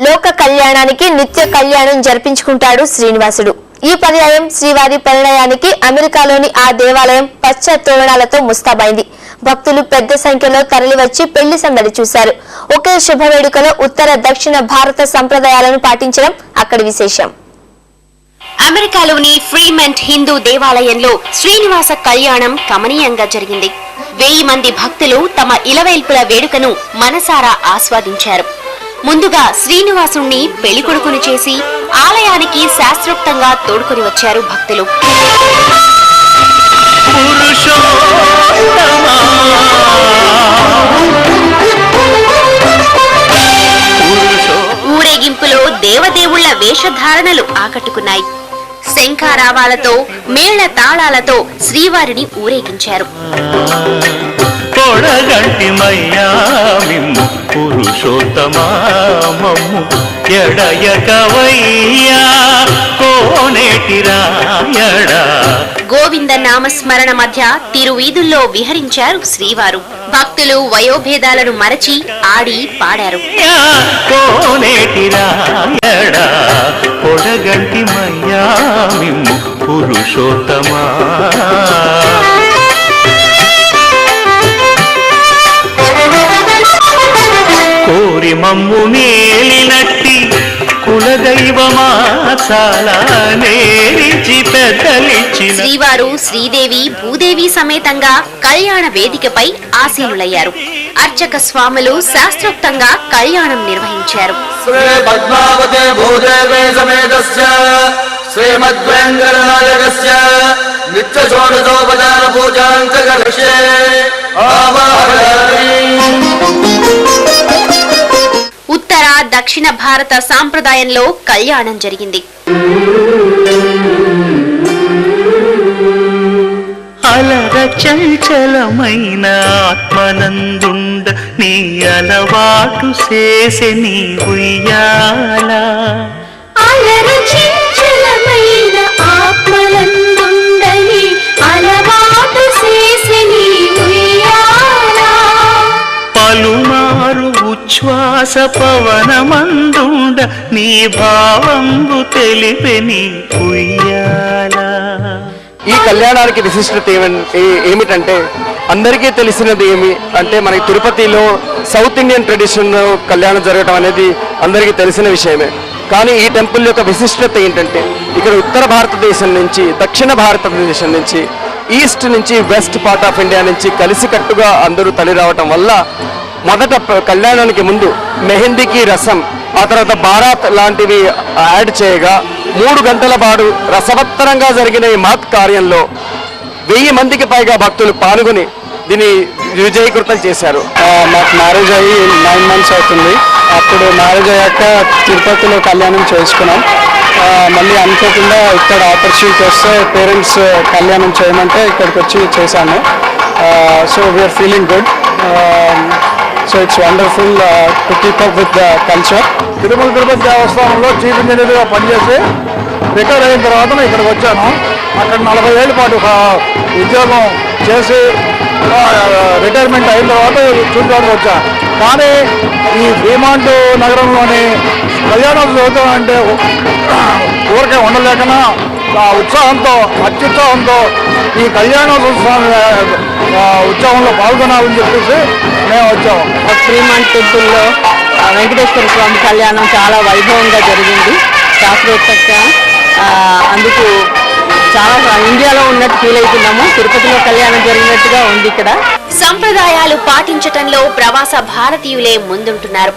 లోక కళ్యాణానికి నిత్య కళ్యాణం జరిపించుకుంటాడు శ్రీనివాసుడు. ఈ పర్యాయం శ్రీవారి పరిణయానికి అమెరికాలోని ఆ దేవాలయం పచ్చ తోరణాలతో ముస్తాబైంది. భక్తులు పెద్ద సంఖ్యలో తరలివచ్చి పెళ్లి సందడి చూశారు. ఒకే శుభ వేడుకలో ఉత్తర దక్షిణ భారత సంప్రదాయాలను పాటించడం అక్కడి విశేషం. అమెరికాలోని ఫ్రీమంట్ హిందూ దేవాలయంలో శ్రీనివాస కళ్యాణం కమనీయంగా జరిగింది. 1000 మంది భక్తులు తమ ఇలవేల్పుల వేడుకను మనసారా ఆస్వాదించారు. ముందుగా శ్రీనివాసుణ్ణి పెళ్లికొడుకుని చేసి ఆలయానికి శాస్త్రోక్తంగా తోడుకొని వచ్చారు భక్తులు. ఊరేగింపులో దేవదేవుళ్ల వేషధారణలు ఆకట్టుకున్నాయి. శంఖారావాలతో మేళ తాళాలతో శ్రీవారిని ఊరేగించారు. గోవింద నామస్మరణ మధ్య తిరువీధుల్లో విహరించారు శ్రీవారు. భక్తులు వయోభేదాలను మరచి ఆడి పాడారు. కోరి మమ్ము మేలినట్టి కులదైవమా చాలా నేరిచి పెద్దలిచ్చి శ్రీవారు శ్రీదేవి భూదేవి సమేతంగా కళ్యాణ వేదికపై ఆసీనులయ్యారు. అర్చక స్వాములు శాస్త్రోక్తంగా కళ్యాణం నిర్వహించారు. ఉత్తర దక్షిణ భారత సాంప్రదాయంలో కళ్యాణం జరిగింది. అలర చంచలమైన ఆత్మనందుండ నీ అలవాటు చేసే నీ ఉయ్యాల. అలర చంచలమైన ఆత్మనందుండ నీ అలవాటు చేసే నీ ఉయ్యాల. పలుమారు ఉచ్ఛ్వాస పవనమందుండ నీ భావంబు తెలిపే నీ ఉయ్యాల. ఈ కళ్యాణానికి విశిష్టత ఏమిటంటే అందరికీ తెలిసినది ఏమి అంటే మనకి తిరుపతిలో సౌత్ ఇండియన్ ట్రెడిషన్ కళ్యాణం జరగడం అనేది అందరికీ తెలిసిన విషయమే. కానీ ఈ టెంపుల్ యొక్క విశిష్టత ఏంటంటే ఇక్కడ ఉత్తర భారతదేశం నుంచి దక్షిణ భారతదేశం నుంచి ఈస్ట్ నుంచి వెస్ట్ పార్ట్ ఆఫ్ ఇండియా నుంచి కలిసికట్టుగా అందరూ తరలి రావటం వల్ల మొదట కళ్యాణానికి ముందు మెహందీకి రసం, ఆ తర్వాత బారాత్ లాంటివి యాడ్ చేయగా 3 గంటల పాటు రసవత్తరంగా జరిగిన ఈ మహత్ కార్యంలో 1000 మందికి పైగా భక్తులు పాల్గొని దీన్ని విజయకృతం చేశారు. మాకు మ్యారేజ్ అయ్యి 9 months అవుతుంది. అప్పుడు మ్యారేజ్ అయ్యాక తిరుపతిలో కళ్యాణం చేసుకున్నాం. మళ్ళీ అనుకోకుండా ఇక్కడ ఆపర్చునిటీ వస్తే పేరెంట్స్ కళ్యాణం చేయమంటే ఇక్కడికి వచ్చి చేశాను. So we are feeling good. So it's wonderful to keep up with the culture. Tirupati దేవస్థానంలో చీఫ్ ఇంజనీర్గా పనిచేసి రిటైర్ అయిన తర్వాత ఇక్కడికి వచ్చాను. అక్కడ 40 ఏళ్ళ పాటు ఉద్యోగం చేసి రిటైర్మెంట్ అయిన తర్వాత చూడడానికి వచ్చాను. కానీ ఈ ఫ్రీమాంట్ నగరంలోని కళ్యాణోత్సవం చదువుతామంటే ఊరికే ఉండలేకనా ఉత్సాహంతో అత్యుత్సాహంతో ఈ కళ్యాణోత్సవం ఉత్సవంలో పాల్గొనాలని చెప్పేసి మేము వచ్చాము. ఫ్రీమాంట్ టెంపుల్లో వెంకటేశ్వర స్వామి కళ్యాణం చాలా వైభవంగా జరిగింది. శాస్త్రోక్తంగా అందుకు చాలా ఇండియాలో ఉన్నట్టు ఫీల్ అవుతున్నాము. తిరుపతిలో కళ్యాణం జరిగినట్టుగా ఉంది. ఇక్కడ సంప్రదాయాలు పాటించటంలో ప్రవాస భారతీయులే ముందుంటున్నారు.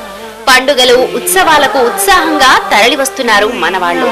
పండుగలు ఉత్సవాలకు ఉత్సాహంగా తరలి వస్తున్నారు మనవాళ్లు.